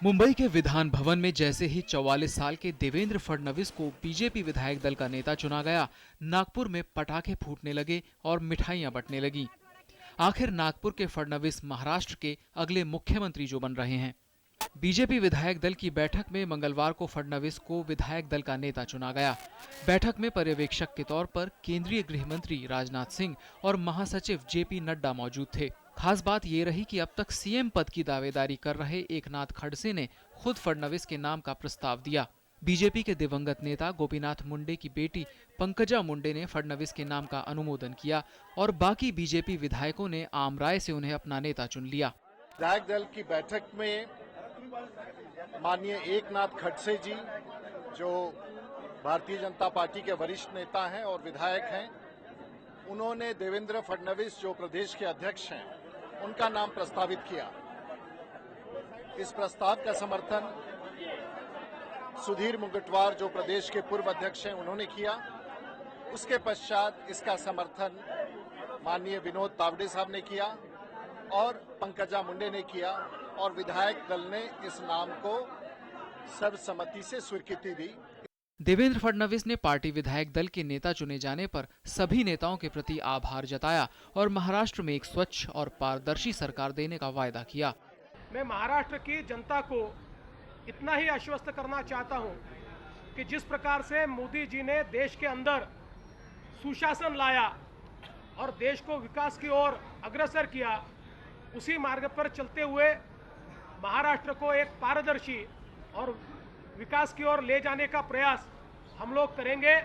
मुंबई के विधान भवन में जैसे ही 44 साल के देवेंद्र फडणवीस को बीजेपी विधायक दल का नेता चुना गया, नागपुर में पटाखे फूटने लगे और मिठाइयां बंटने लगी। आखिर नागपुर के फडणवीस महाराष्ट्र के अगले मुख्यमंत्री जो बन रहे हैं। बीजेपी विधायक दल की बैठक में मंगलवार को फडणवीस को विधायक दल का नेता चुना गया। बैठक में पर्यवेक्षक के तौर पर केंद्रीय गृह मंत्री राजनाथ सिंह और महासचिव जेपी नड्डा मौजूद थे। खास बात ये रही कि अब तक सीएम पद की दावेदारी कर रहे एकनाथ खड़से ने खुद फडणवीस के नाम का प्रस्ताव दिया। बीजेपी के दिवंगत नेता गोपीनाथ मुंडे की बेटी पंकजा मुंडे ने फडणवीस के नाम का अनुमोदन किया और बाकी बीजेपी विधायकों ने आम राय से उन्हें अपना नेता चुन लिया। विधायक दल की बैठक में माननीय एकनाथ खड़से जी, जो भारतीय जनता पार्टी के वरिष्ठ नेता हैं और विधायक हैं, उन्होंने देवेंद्र फडणवीस जो प्रदेश के अध्यक्ष हैं, उनका नाम प्रस्तावित किया। इस प्रस्ताव का समर्थन सुधीर मुंगटवार जो प्रदेश के पूर्व अध्यक्ष हैं, उन्होंने किया। उसके पश्चात इसका समर्थन माननीय विनोद तावडे साहब ने किया और पंकजा मुंडे ने किया और विधायक दल ने इस नाम को सर्वसम्मति से स्वीकृति दी। देवेंद्र फडणवीस ने पार्टी विधायक दल के नेता चुने जाने पर सभी नेताओं के प्रति आभार जताया और महाराष्ट्र में एक स्वच्छ और पारदर्शी सरकार देने का वायदा किया। मैं महाराष्ट्र की जनता को इतना ही आश्वस्त करना चाहता हूं कि जिस प्रकार से मोदी जी ने देश के अंदर सुशासन लाया और देश को विकास की ओर अग्रसर किया, उसी मार्ग पर चलते हुए महाराष्ट्र को एक पारदर्शी और विकास की ओर ले जाने का प्रयास हम लोग करेंगे।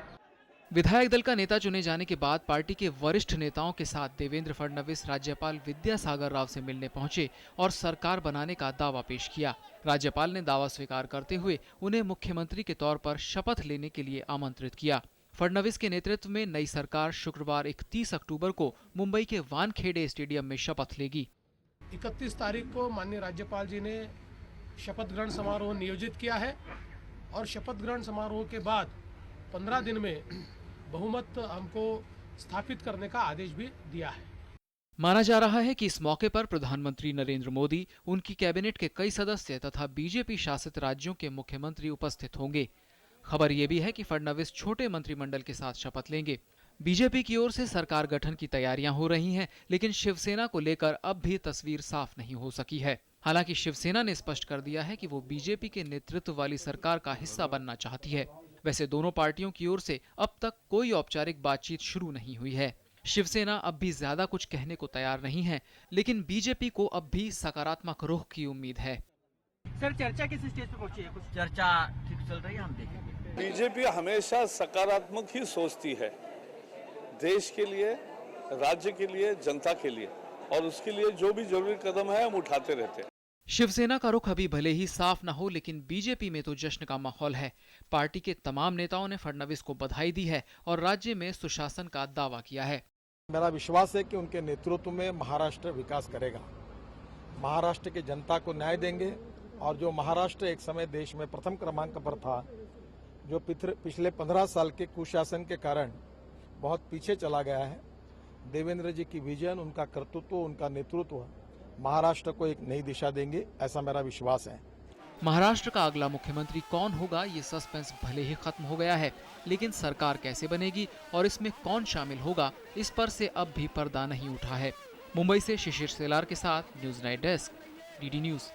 विधायक दल का नेता चुने जाने के बाद पार्टी के वरिष्ठ नेताओं के साथ देवेंद्र फडणवीस राज्यपाल विद्यासागर राव से मिलने पहुंचे और सरकार बनाने का दावा पेश किया। राज्यपाल ने दावा स्वीकार करते हुए उन्हें मुख्यमंत्री के तौर पर शपथ लेने के लिए आमंत्रित किया। फडणवीस के नेतृत्व में नई सरकार शुक्रवार 31 अक्टूबर को मुंबई के वानखेड़े स्टेडियम में शपथ लेगी। 31 तारीख को माननीय राज्यपाल जी ने शपथ ग्रहण समारोह नियोजित किया है और शपथ ग्रहण समारोह के बाद 15 दिन में बहुमत हमको स्थापित करने का आदेश भी दिया है। माना जा रहा है कि इस मौके पर प्रधानमंत्री नरेंद्र मोदी, उनकी कैबिनेट के कई सदस्य तथा बीजेपी शासित राज्यों के मुख्यमंत्री उपस्थित होंगे। खबर यह भी है कि फडणवीस छोटे मंत्रिमंडल के साथ शपथ लेंगे। बीजेपी की ओर से सरकार गठन की तैयारियां हो रही हैं, लेकिन शिवसेना को लेकर अब भी तस्वीर साफ नहीं हो सकी है। हालांकि शिवसेना ने स्पष्ट कर दिया है कि वो बीजेपी के नेतृत्व वाली सरकार का हिस्सा बनना चाहती है। वैसे दोनों पार्टियों की ओर से अब तक कोई औपचारिक बातचीत शुरू नहीं हुई है। शिवसेना अब भी ज्यादा कुछ कहने को तैयार नहीं है, लेकिन बीजेपी को अब भी सकारात्मक रुख की उम्मीद है। सर, चर्चा किस स्टेज पे पहुंची है? कुछ चर्चा ठीक चल रही है, हम देखेंगे। बीजेपी हमेशा सकारात्मक ही सोचती है, देश के लिए, राज्य के लिए, जनता के लिए, और उसके लिए जो भी जरूरी कदम है हम उठाते रहते हैं। शिवसेना का रुख अभी भले ही साफ न हो, लेकिन बीजेपी में तो जश्न का माहौल है। पार्टी के तमाम नेताओं ने फडणवीस को बधाई दी है और राज्य में सुशासन का दावा किया है। मेरा विश्वास है कि उनके नेतृत्व में महाराष्ट्र विकास करेगा, महाराष्ट्र की जनता को न्याय देंगे और जो महाराष्ट्र एक समय देश में प्रथम क्रमांक पर था, जो पिछले 15 साल के कुशासन के कारण बहुत पीछे चला गया है, देवेंद्र जी की विजन, उनका कर्तृत्व, उनका नेतृत्व महाराष्ट्र को एक नई दिशा देंगे, ऐसा मेरा विश्वास है। महाराष्ट्र का अगला मुख्यमंत्री कौन होगा, ये सस्पेंस भले ही खत्म हो गया है, लेकिन सरकार कैसे बनेगी और इसमें कौन शामिल होगा, इस पर से अब भी पर्दा नहीं उठा है। मुंबई से शिशिर सेलार के साथ news night desk, DD news.